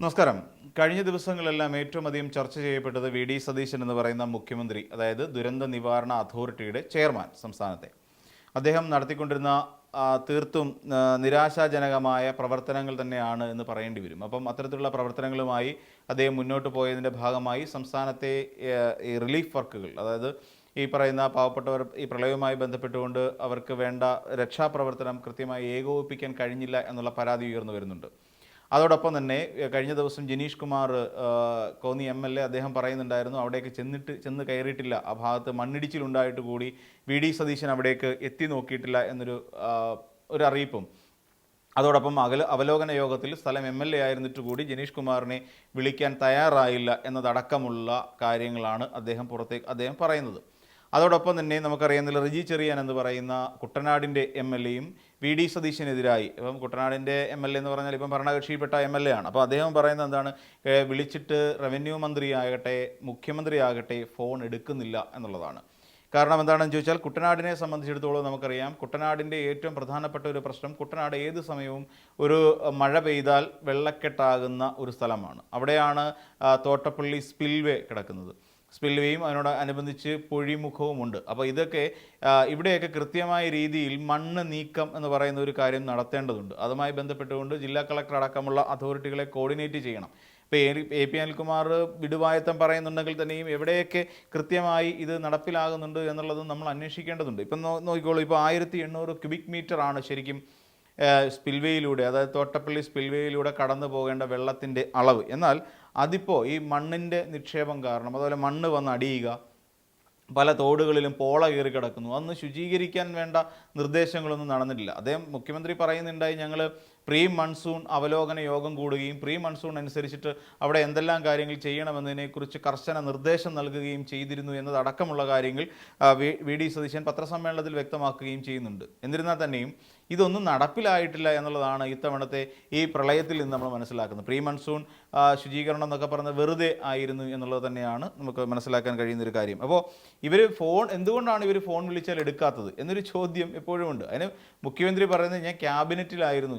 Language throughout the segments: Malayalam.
നമസ്കാരം. കഴിഞ്ഞ ദിവസങ്ങളെല്ലാം ഏറ്റവും അധികം ചർച്ച ചെയ്യപ്പെട്ടത് വി.ഡി. സതീശൻ എന്ന് പറയുന്ന മുഖ്യമന്ത്രി, അതായത് ദുരന്ത നിവാരണ അതോറിറ്റിയുടെ ചെയർമാൻ സംസ്ഥാനത്തെ. അദ്ദേഹം നടത്തിക്കൊണ്ടിരുന്ന തീർത്തും നിരാശാജനകമായ പ്രവർത്തനങ്ങൾ തന്നെയാണ് എന്ന് പറയേണ്ടി വരും. അപ്പം അത്തരത്തിലുള്ള പ്രവർത്തനങ്ങളുമായി അദ്ദേഹം മുന്നോട്ട് പോയതിൻ്റെ ഭാഗമായി സംസ്ഥാനത്തെ ഈ റിലീഫ് വർക്കുകൾ, അതായത് ഈ പറയുന്ന പാവപ്പെട്ടവർ ഈ പ്രളയവുമായി ബന്ധപ്പെട്ടുകൊണ്ട് അവർക്ക് വേണ്ട രക്ഷാപ്രവർത്തനം കൃത്യമായി ഏകോപിപ്പിക്കാൻ കഴിഞ്ഞില്ല എന്നുള്ള പരാതി ഉയർന്നു വരുന്നുണ്ട്. അതോടൊപ്പം തന്നെ കഴിഞ്ഞ ദിവസം ജനീഷ് കുമാർ കോന്നി MLA അദ്ദേഹം പറയുന്നുണ്ടായിരുന്നു, അവിടേക്ക് ചെന്ന് കയറിയിട്ടില്ല, ആ ഭാഗത്ത് മണ്ണിടിച്ചിലുണ്ടായിട്ട് കൂടി വി.ഡി. സതീശൻ അവിടേക്ക് എത്തി നോക്കിയിട്ടില്ല എന്നൊരു അറിയിപ്പും. അതോടൊപ്പം അവലോകന യോഗത്തിൽ സ്ഥലം MLA ആയിരുന്നിട്ട് കൂടി ജനീഷ് കുമാറിനെ വിളിക്കാൻ തയ്യാറായില്ല എന്നതടക്കമുള്ള കാര്യങ്ങളാണ് അദ്ദേഹം പറയുന്നത്. അതോടൊപ്പം തന്നെ നമുക്കറിയാവുന്ന റിജി ചെറിയാൻ എന്ന് പറയുന്ന കുട്ടനാടിൻ്റെ MLAയും വി.ഡി. സതീശനെതിരായി, ഇപ്പം കുട്ടനാടിൻ്റെ MLA എന്ന് പറഞ്ഞാൽ ഇപ്പം ഭരണകക്ഷിയിൽപ്പെട്ട MLA ആണ്. അപ്പോൾ അദ്ദേഹം പറയുന്നത് എന്താണ്, വിളിച്ചിട്ട് റവന്യൂ മന്ത്രിയാകട്ടെ മുഖ്യമന്ത്രിയാകട്ടെ ഫോൺ എടുക്കുന്നില്ല എന്നുള്ളതാണ്. കാരണം എന്താണെന്ന് ചോദിച്ചാൽ, കുട്ടനാടിനെ സംബന്ധിച്ചിടത്തോളം നമുക്കറിയാം, കുട്ടനാടിൻ്റെ ഏറ്റവും പ്രധാനപ്പെട്ട ഒരു പ്രശ്നം, കുട്ടനാട് ഏത് സമയവും ഒരു മഴ പെയ്താൽ വെള്ളക്കെട്ടാകുന്ന ഒരു സ്ഥലമാണ്. അവിടെയാണ് തോട്ടപ്പള്ളി സ്പിൽവേ കിടക്കുന്നത്. സ്പിൽവേയും അതിനോട് അനുബന്ധിച്ച് പൊഴിമുഖവുമുണ്ട്. അപ്പോൾ ഇവിടെയൊക്കെ കൃത്യമായ രീതിയിൽ മണ്ണ് നീക്കം എന്ന് പറയുന്ന ഒരു കാര്യം നടത്തേണ്ടതുണ്ട്. അതുമായി ബന്ധപ്പെട്ടുകൊണ്ട് ജില്ലാ കളക്ടർ അടക്കമുള്ള അതോറിറ്റികളെ കോർഡിനേറ്റ് ചെയ്യണം. ഇപ്പോൾ AP അനിൽകുമാർ വിടുവായത്തം പറയുന്നുണ്ടെങ്കിൽ തന്നെയും എവിടെയൊക്കെ കൃത്യമായി ഇത് നടപ്പിലാകുന്നുണ്ട് എന്നുള്ളത് നമ്മൾ അന്വേഷിക്കേണ്ടതുണ്ട്. ഇപ്പം നോക്കിക്കോളൂ, ഇപ്പോൾ 1800 ക്യൂബിക് മീറ്ററാണ് ശരിക്കും സ്പിൽവേയിലൂടെ, അതായത് തോട്ടപ്പള്ളി സ്പിൽവേയിലൂടെ കടന്നു പോകേണ്ട വെള്ളത്തിൻ്റെ അളവ്. എന്നാൽ അതിപ്പോൾ ഈ മണ്ണിൻ്റെ നിക്ഷേപം കാരണം, അതുപോലെ മണ്ണ് വന്ന് അടിയുക, പല തോടുകളിലും പോള കയറി കിടക്കുന്നു, അന്ന് ശുചീകരിക്കാൻ വേണ്ട നിർദ്ദേശങ്ങളൊന്നും നടന്നിട്ടില്ല. മുഖ്യമന്ത്രി പറയുന്നുണ്ടായി, ഞങ്ങൾ പ്രീ മൺസൂൺ അവലോകന യോഗം കൂടുകയും പ്രീ മൺസൂൺ അനുസരിച്ചിട്ട് അവിടെ എന്തെല്ലാം കാര്യങ്ങൾ ചെയ്യണമെന്നതിനെക്കുറിച്ച് കർശന നിർദ്ദേശം നൽകുകയും ചെയ്തിരുന്നു എന്നതടക്കമുള്ള കാര്യങ്ങൾ വി.ഡി. സതീശൻ പത്രസമ്മേളനത്തിൽ വ്യക്തമാക്കുകയും ചെയ്യുന്നുണ്ട്. എന്നിരുന്നാൽ തന്നെയും ഇതൊന്നും നടപ്പിലായിട്ടില്ല എന്നുള്ളതാണ് ഇത്തവണത്തെ ഈ പ്രളയത്തിൽ നിന്ന് നമ്മൾ മനസ്സിലാക്കുന്നത്. പ്രീ മൺസൂൺ ശുചീകരണം എന്നൊക്കെ പറഞ്ഞ് വെറുതെ ആയിരുന്നു എന്നുള്ളത് തന്നെയാണ് നമുക്ക് മനസ്സിലാക്കാൻ കഴിയുന്നൊരു കാര്യം. അപ്പോൾ എന്തുകൊണ്ടാണ് ഇവർ ഫോൺ വിളിച്ചാൽ എടുക്കാത്തത് എന്നൊരു ചോദ്യം എപ്പോഴും ഉണ്ട്. അതിന് മുഖ്യമന്ത്രി പറയുന്നത്,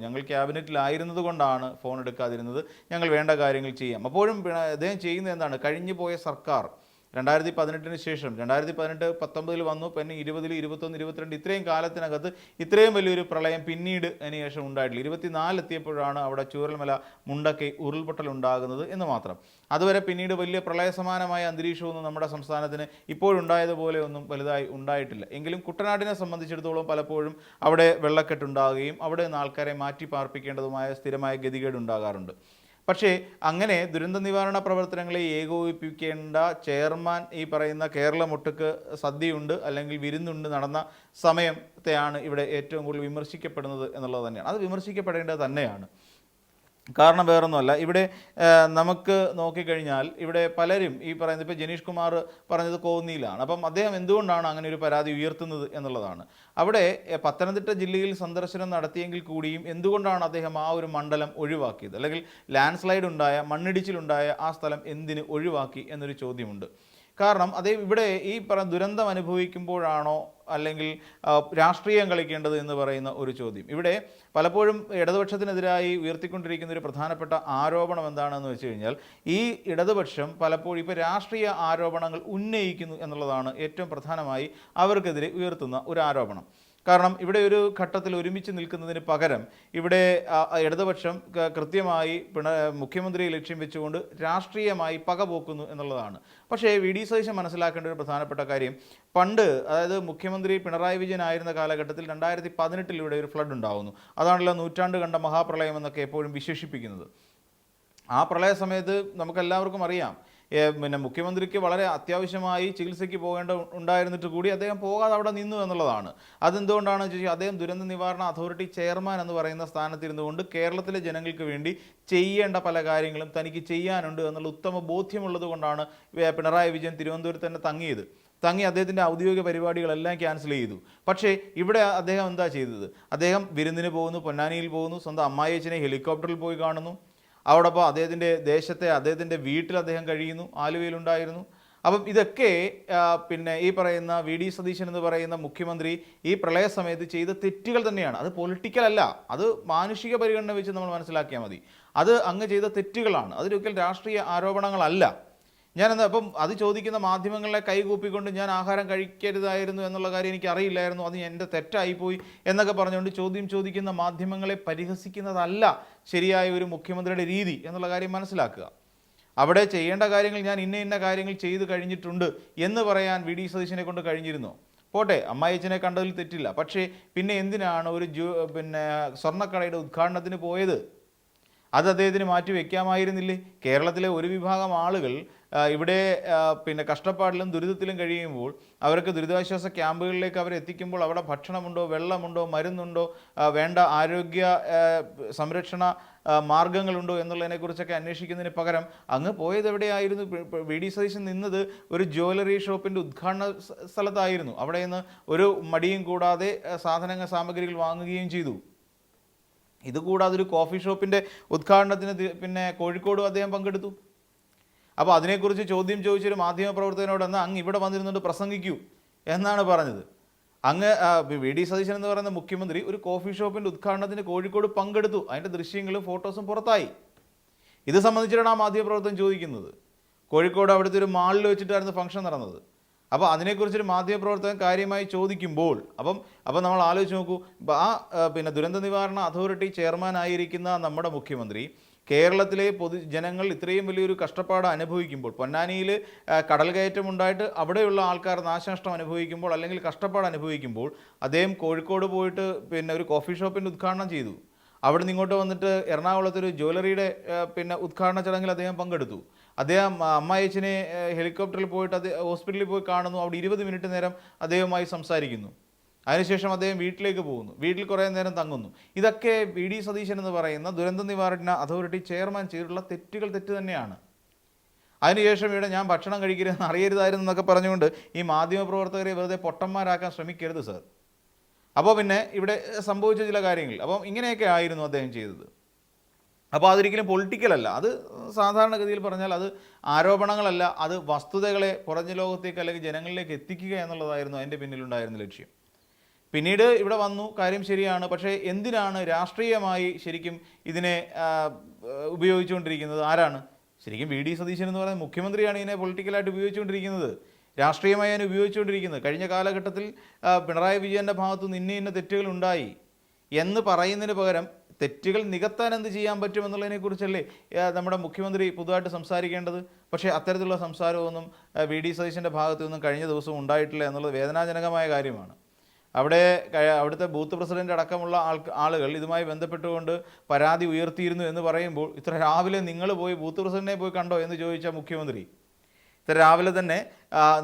ഞങ്ങൾ ക്യാബിനറ്റിലായിരുന്നത് കൊണ്ടാണ് ഫോൺ എടുക്കാതിരുന്നത്, ഞങ്ങൾ വേണ്ട കാര്യങ്ങൾ ചെയ്യാം. അപ്പോഴും അദ്ദേഹം ചെയ്യുന്നത് എന്താണ്, കഴിഞ്ഞു പോയ സർക്കാർ 2018 ശേഷം 2018, 19 വന്നു, പിന്നെ 20, 21, 22 ഇത്രയും കാലത്തിനകത്ത് ഇത്രയും വലിയൊരു പ്രളയം പിന്നീട് അതിന് ശേഷം ഉണ്ടായിട്ടില്ല. 24 എത്തിയപ്പോഴാണ് അവിടെ ചൂരൽമല മുണ്ടക്കൈ ഉരുൾപൊട്ടൽ ഉണ്ടാകുന്നത് എന്ന് മാത്രം. അതുവരെ പിന്നീട് വലിയ പ്രളയസമാനമായ അന്തരീക്ഷമൊന്നും നമ്മുടെ സംസ്ഥാനത്തിന് ഇപ്പോഴുണ്ടായതുപോലെ ഒന്നും വലുതായി ഉണ്ടായിട്ടില്ല. എങ്കിലും കുട്ടനാടിനെ സംബന്ധിച്ചിടത്തോളം പലപ്പോഴും അവിടെ വെള്ളക്കെട്ടുണ്ടാകുകയും അവിടെ നിന്ന് ആൾക്കാരെ മാറ്റി പാർപ്പിക്കേണ്ടതുമായ സ്ഥിരമായ ഗതികേട് ഉണ്ടാകാറുണ്ട്. പക്ഷേ അങ്ങനെ ദുരന്ത നിവാരണ പ്രവർത്തനങ്ങളെ ഏകോപിപ്പിക്കേണ്ട ചെയർമാൻ ഈ പറയുന്ന കേരളമൊട്ടുക്ക് സദ്യയുണ്ട് അല്ലെങ്കിൽ വിരുന്നുണ്ട് നടന്ന സമയത്തെയാണ് ഇവിടെ ഏറ്റവും കൂടുതൽ വിമർശിക്കപ്പെടുന്നത് എന്നുള്ളത് തന്നെയാണ്. അത് വിമർശിക്കപ്പെടേണ്ടത് തന്നെയാണ്. കാരണം വേറൊന്നുമല്ല, ഇവിടെ നമുക്ക് നോക്കിക്കഴിഞ്ഞാൽ ഇവിടെ പലരും ഈ പറയുന്നത്, ഇപ്പോൾ ജനീഷ് കുമാർ പറഞ്ഞത് കോന്നിയിലാണ്. അപ്പം അദ്ദേഹം എന്തുകൊണ്ടാണ് അങ്ങനെ ഒരു പരാതി ഉയർത്തുന്നത് എന്നുള്ളതാണ്. അവിടെ പത്തനംതിട്ട ജില്ലയിൽ സന്ദർശനം നടത്തിയെങ്കിൽ കൂടിയും എന്തുകൊണ്ടാണ് അദ്ദേഹം ആ ഒരു മണ്ഡലം ഒഴിവാക്കിയത്, അല്ലെങ്കിൽ ലാൻഡ് സ്ലൈഡ് ഉണ്ടായ മണ്ണിടിച്ചിലുണ്ടായ ആ സ്ഥലം എന്തിന് ഒഴിവാക്കി എന്നൊരു ചോദ്യമുണ്ട്. കാരണം ഇവിടെ ഈ ദുരന്തം അനുഭവിക്കുമ്പോഴാണോ അല്ലെങ്കിൽ രാഷ്ട്രീയം കളിക്കേണ്ടത് എന്ന് പറയുന്ന ഒരു ചോദ്യം. ഇവിടെ പലപ്പോഴും ഇടതുപക്ഷത്തിനെതിരായി ഉയർത്തിക്കൊണ്ടിരിക്കുന്ന ഒരു പ്രധാനപ്പെട്ട ആരോപണം എന്താണെന്ന് വെച്ച് കഴിഞ്ഞാൽ, ഈ ഇടതുപക്ഷം പലപ്പോഴും ഇപ്പോൾ രാഷ്ട്രീയ ആരോപണങ്ങൾ ഉന്നയിക്കുന്നു എന്നുള്ളതാണ് ഏറ്റവും പ്രധാനമായി അവർക്കെതിരെ ഉയർത്തുന്ന ഒരു ആരോപണം. കാരണം ഇവിടെ ഒരു ഘട്ടത്തിൽ ഒരുമിച്ച് നിൽക്കുന്നതിന് പകരം ഇവിടെ ഇടതുപക്ഷം കൃത്യമായി മുഖ്യമന്ത്രിയെ ലക്ഷ്യം വെച്ചുകൊണ്ട് രാഷ്ട്രീയമായി പകപോക്കുന്നു എന്നുള്ളതാണ്. പക്ഷേ വി.ഡി. സതീശൻ മനസ്സിലാക്കേണ്ട ഒരു പ്രധാനപ്പെട്ട കാര്യം, പണ്ട്, അതായത് മുഖ്യമന്ത്രി പിണറായി വിജയൻ ആയിരുന്ന കാലഘട്ടത്തിൽ 2018 ഇവിടെ ഒരു ഫ്ലഡ് ഉണ്ടാകുന്നു. അതാണല്ലോ നൂറ്റാണ്ട് കണ്ട മഹാപ്രളയം എന്നൊക്കെ എപ്പോഴും വിശേഷിപ്പിക്കുന്നത്. ആ പ്രളയ സമയത്ത് നമുക്കെല്ലാവർക്കും അറിയാം, മുഖ്യമന്ത്രിക്ക് വളരെ അത്യാവശ്യമായി ചികിത്സയ്ക്ക് ഉണ്ടായിരുന്നിട്ട് കൂടി അദ്ദേഹം പോകാതെ അവിടെ നിന്നു എന്നുള്ളതാണ്. അതെന്തുകൊണ്ടാണെന്ന് ചോദിച്ചാൽ, അദ്ദേഹം ദുരന്ത നിവാരണ അതോറിറ്റി ചെയർമാൻ എന്ന് പറയുന്ന സ്ഥാനത്തിരുന്നുകൊണ്ട് കേരളത്തിലെ ജനങ്ങൾക്ക് വേണ്ടി ചെയ്യേണ്ട പല കാര്യങ്ങളും തനിക്ക് ചെയ്യാനുണ്ട് എന്നുള്ള ഉത്തമ ബോധ്യമുള്ളത് കൊണ്ടാണ് പിണറായി വിജയൻ തിരുവനന്തപുരത്ത് തന്നെ തങ്ങി അദ്ദേഹത്തിൻ്റെ ഔദ്യോഗിക പരിപാടികളെല്ലാം ക്യാൻസൽ ചെയ്തു. പക്ഷേ ഇവിടെ അദ്ദേഹം എന്താ ചെയ്തത്, അദ്ദേഹം വിരുന്നിന് പോകുന്നു, പൊന്നാനിയിൽ പോകുന്നു, സ്വന്തം അമ്മായിയച്ഛനെ ഹെലികോപ്റ്ററിൽ പോയി കാണുന്നു, അവിടെപ്പോൾ അദ്ദേഹത്തിൻ്റെ വീട്ടിൽ അദ്ദേഹം കഴിയുന്നു, ആലുവയിലുണ്ടായിരുന്നു. അപ്പം ഇതൊക്കെ ഈ പറയുന്ന വി.ഡി. സതീശൻ എന്ന് പറയുന്ന മുഖ്യമന്ത്രി ഈ പ്രളയ സമയത്ത് ചെയ്ത തെറ്റുകൾ തന്നെയാണ്. അത് പൊളിറ്റിക്കൽ അല്ല, അത് മാനുഷിക പരിഗണന വെച്ച് നമ്മൾ മനസ്സിലാക്കിയാൽ മതി. അത് അങ്ങ് ചെയ്ത തെറ്റുകളാണ്, അതൊരിക്കലും രാഷ്ട്രീയ ആരോപണങ്ങളല്ല. ഞാനെന്താ അപ്പം അത് ചോദിക്കുന്ന മാധ്യമങ്ങളെ കൈകൂപ്പിക്കൊണ്ട് ഞാൻ ആഹാരം കഴിക്കരുതായിരുന്നു എന്നുള്ള കാര്യം എനിക്ക് അറിയില്ലായിരുന്നു, അത് എൻ്റെ തെറ്റായിപ്പോയി എന്നൊക്കെ പറഞ്ഞുകൊണ്ട് ചോദ്യം ചോദിക്കുന്ന മാധ്യമങ്ങളെ പരിഹസിക്കുന്നതല്ല ശരിയായ ഒരു മുഖ്യമന്ത്രിയുടെ രീതി എന്നുള്ള കാര്യം മനസ്സിലാക്കുക. അവിടെ ചെയ്യേണ്ട കാര്യങ്ങൾ ഞാൻ ഇന്ന കാര്യങ്ങൾ ചെയ്തു കഴിഞ്ഞിട്ടുണ്ട് എന്ന് പറയാൻ വി ഡി സതീശനെ കൊണ്ട് കഴിഞ്ഞിരുന്നോ? പോട്ടെ, അമ്മായിച്ചനെ കണ്ടതിൽ തെറ്റില്ല, പക്ഷേ പിന്നെ എന്തിനാണ് ഒരു സ്വർണ്ണക്കടയുടെ ഉദ്ഘാടനത്തിന് പോയത്? അത് അദ്ദേഹത്തിന് മാറ്റി വയ്ക്കാമായിരുന്നില്ലേ? കേരളത്തിലെ ഒരു വിഭാഗം ആളുകൾ ഇവിടെ കഷ്ടപ്പാടിലും ദുരിതത്തിലും കഴിയുമ്പോൾ അവർക്ക് ദുരിതാശ്വാസ ക്യാമ്പുകളിലേക്ക് അവരെ എത്തിക്കുമ്പോൾ അവിടെ ഭക്ഷണമുണ്ടോ, വെള്ളമുണ്ടോ, മരുന്നുണ്ടോ, വേണ്ട ആരോഗ്യ സംരക്ഷണ മാർഗങ്ങളുണ്ടോ എന്നുള്ളതിനെക്കുറിച്ചൊക്കെ അന്വേഷിക്കുന്നതിന് പകരം അങ്ങ് പോയത് എവിടെയായിരുന്നു? വി ഡി സതീശൻ നിന്നത് ഒരു ജ്വല്ലറി ഷോപ്പിൻ്റെ ഉദ്ഘാടന സ്ഥലത്തായിരുന്നു. അവിടെ നിന്ന് ഒരു മടിയും കൂടാതെ സാമഗ്രികൾ വാങ്ങുകയും ചെയ്തു. ഇതുകൂടാതെ ഒരു കോഫി ഷോപ്പിൻ്റെ ഉദ്ഘാടനത്തിന് കോഴിക്കോടും അദ്ദേഹം പങ്കെടുത്തു. അപ്പോൾ അതിനെക്കുറിച്ച് ചോദ്യം ചോദിച്ചൊരു മാധ്യമപ്രവർത്തകനോട് എന്നാൽ അങ്ങ് ഇവിടെ വന്നിരുന്നുകൊണ്ട് പ്രസംഗിക്കൂ എന്നാണ് പറഞ്ഞത്. അങ്ങ് വി ഡി സതീശൻ എന്ന് പറയുന്ന മുഖ്യമന്ത്രി ഒരു കോഫി ഷോപ്പിൻ്റെ ഉദ്ഘാടനത്തിന് കോഴിക്കോട് പങ്കെടുത്തു. അതിൻ്റെ ദൃശ്യങ്ങളും ഫോട്ടോസും പുറത്തായി. ഇത് സംബന്ധിച്ചിട്ടാണ് ആ മാധ്യമപ്രവർത്തകൻ ചോദിക്കുന്നത്. കോഴിക്കോട് അവിടുത്തെ ഒരു മാളിൽ വെച്ചിട്ടായിരുന്നു ഫംഗ്ഷൻ നടന്നത്. അപ്പോൾ അതിനെക്കുറിച്ചൊരു മാധ്യമപ്രവർത്തകൻ കാര്യമായി ചോദിക്കുമ്പോൾ അപ്പം നമ്മൾ ആലോചിച്ച് നോക്കൂ, ആ ദുരന്ത നിവാരണ അതോറിറ്റി ചെയർമാൻ ആയിരിക്കുന്ന നമ്മുടെ മുഖ്യമന്ത്രി കേരളത്തിലെ പൊതുജനങ്ങൾ ഇത്രയും വലിയൊരു കഷ്ടപ്പാട് അനുഭവിക്കുമ്പോൾ, പൊന്നാനിയിൽ കടൽ കയറ്റമുണ്ടായിട്ട് അവിടെയുള്ള ആൾക്കാർ നാശനഷ്ടം അനുഭവിക്കുമ്പോൾ അല്ലെങ്കിൽ കഷ്ടപ്പാട് അനുഭവിക്കുമ്പോൾ അദ്ദേഹം കോഴിക്കോട് പോയിട്ട് ഒരു കോഫി ഷോപ്പിൻ്റെ ഉദ്ഘാടനം ചെയ്തു. അവിടെ നിന്ന് ഇങ്ങോട്ട് വന്നിട്ട് എറണാകുളത്തൊരു ജ്വല്ലറിയുടെ ഉദ്ഘാടന ചടങ്ങിൽ അദ്ദേഹം പങ്കെടുത്തു. അദ്ദേഹം അമ്മായിച്ചനെ ഹെലികോപ്റ്ററിൽ പോയിട്ട് ഹോസ്പിറ്റലിൽ പോയി കാണുന്നു. അവിടെ 20 മിനിറ്റ് നേരം അദ്ദേഹവുമായി സംസാരിക്കുന്നു. അതിനുശേഷം അദ്ദേഹം വീട്ടിലേക്ക് പോകുന്നു. വീട്ടിൽ കുറേ നേരം തങ്ങുന്നു. ഇതൊക്കെ വി ഡി സതീശൻ എന്ന് പറയുന്ന ദുരന്ത നിവാരണ അതോറിറ്റി ചെയർമാൻ ചെയ്തിട്ടുള്ള തെറ്റ് തന്നെയാണ്. അതിനുശേഷം ഇവിടെ ഞാൻ ഭക്ഷണം കഴിക്കരുതെന്ന് അറിയരുതായിരുന്നു എന്നൊക്കെ പറഞ്ഞുകൊണ്ട് ഈ മാധ്യമപ്രവർത്തകരെ വെറുതെ പൊട്ടന്മാരാക്കാൻ ശ്രമിക്കരുത് സർ. അപ്പോൾ ഇവിടെ സംഭവിച്ച ചില കാര്യങ്ങൾ ഇങ്ങനെയൊക്കെ ആയിരുന്നു അദ്ദേഹം ചെയ്തത്. അപ്പോൾ അതൊരിക്കലും പൊളിറ്റിക്കലല്ല, അത് സാധാരണഗതിയിൽ പറഞ്ഞാൽ അത് ആരോപണങ്ങളല്ല, അത് വസ്തുതകളെ പുറഞ്ഞ ലോകത്തേക്ക് അല്ലെങ്കിൽ ജനങ്ങളിലേക്ക് എത്തിക്കുക എന്നുള്ളതായിരുന്നു അതിൻ്റെ പിന്നിലുണ്ടായിരുന്ന ലക്ഷ്യം. പിന്നീട് ഇവിടെ വന്നു, കാര്യം ശരിയാണ്. പക്ഷേ എന്തിനാണ് രാഷ്ട്രീയമായി ശരിക്കും ഇതിനെ ഉപയോഗിച്ചുകൊണ്ടിരിക്കുന്നത്? ആരാണ്? ശരിക്കും വി ഡി സതീശൻ എന്ന് പറയുന്ന മുഖ്യമന്ത്രിയാണ് ഇതിനെ പൊളിറ്റിക്കലായിട്ട് ഉപയോഗിച്ചുകൊണ്ടിരിക്കുന്നത്, രാഷ്ട്രീയമായി അതിനെ ഉപയോഗിച്ചുകൊണ്ടിരിക്കുന്നത്. കഴിഞ്ഞ കാലഘട്ടത്തിൽ പിണറായി വിജയൻ്റെ ഭാഗത്തു നിന്ന് ഇന്ന തെറ്റുകൾ ഉണ്ടായി എന്ന് പറയുന്നതിന് പകരം തെറ്റുകൾ നികത്താൻ എന്ത് ചെയ്യാൻ പറ്റുമെന്നുള്ളതിനെക്കുറിച്ചല്ലേ നമ്മുടെ മുഖ്യമന്ത്രി പൊതുവായിട്ട് സംസാരിക്കേണ്ടത്. പക്ഷേ അത്തരത്തിലുള്ള സംസാരമൊന്നും വി ഡി സതീശൻ്റെ ഭാഗത്തു നിന്നും കഴിഞ്ഞ ദിവസം ഉണ്ടായിട്ടില്ല എന്നുള്ളത് വേദനാജനകമായ കാര്യമാണ്. അവിടുത്തെ ബൂത്ത് പ്രസിഡന്റ് അടക്കമുള്ള ആളുകൾ ഇതുമായി ബന്ധപ്പെട്ടുകൊണ്ട് പരാതി ഉയർത്തിയിരുന്നു എന്ന് പറയുമ്പോൾ ഇത്ര രാവിലെ നിങ്ങൾ പോയി ബൂത്ത് പ്രസിഡന്റിനെ പോയി കണ്ടോ എന്ന് ചോദിച്ച മുഖ്യമന്ത്രി ഇത്ര രാവിലെ തന്നെ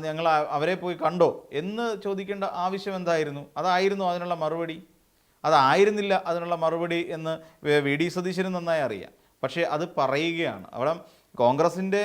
ഞങ്ങൾ അവരെ പോയി കണ്ടോ എന്ന് ചോദിക്കേണ്ട ആവശ്യം എന്തായിരുന്നു? അതായിരുന്നു അതിനുള്ള മറുപടി? അതായിരുന്നില്ല അതിനുള്ള മറുപടി എന്ന് വി ഡി സതീശനും നന്നായി അറിയാം. പക്ഷേ അത് പറയുകയാണ്. അവിടെ കോൺഗ്രസിൻ്റെ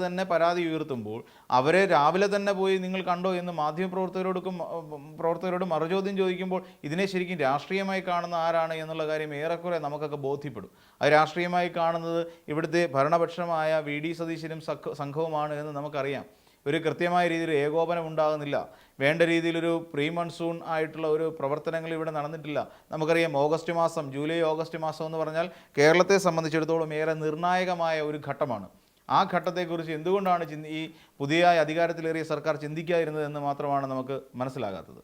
തന്നെ പരാതി ഉയർത്തുമ്പോൾ അവരെ രാവിലെ തന്നെ പോയി നിങ്ങൾ കണ്ടോ എന്ന് പ്രവർത്തകരോട് മറുചോദ്യം ചോദിക്കുമ്പോൾ ഇതിനെ ശരിക്കും രാഷ്ട്രീയമായി കാണുന്ന ആരാണ് എന്നുള്ള കാര്യം ഏറെക്കുറെ നമുക്കൊക്കെ ബോധ്യപ്പെടും. അത് രാഷ്ട്രീയമായി കാണുന്നത് ഇവിടുത്തെ ഭരണപക്ഷമായ വി ഡി സതീശനും സംഘവുമാണ് എന്ന് നമുക്കറിയാം. ഒരു കൃത്യമായ രീതിയിൽ ഏകോപനം ഉണ്ടാകുന്നില്ല. വേണ്ട രീതിയിലൊരു പ്രീ മൺസൂൺ ആയിട്ടുള്ള ഒരു പ്രവർത്തനങ്ങൾ ഇവിടെ നടന്നിട്ടില്ല. നമുക്കറിയാം ജൂലൈ ഓഗസ്റ്റ് മാസം എന്ന് പറഞ്ഞാൽ കേരളത്തെ സംബന്ധിച്ചിടത്തോളം ഏറെ നിർണായകമായ ഒരു ഘട്ടമാണ്. ആ ഘട്ടത്തെക്കുറിച്ച് എന്തുകൊണ്ടാണ് ഈ പുതിയ അധികാരത്തിലേറിയ സർക്കാർ ചിന്തിക്കാതിരുന്നത് എന്ന് മാത്രമാണ് നമുക്ക് മനസ്സിലാകാത്തത്.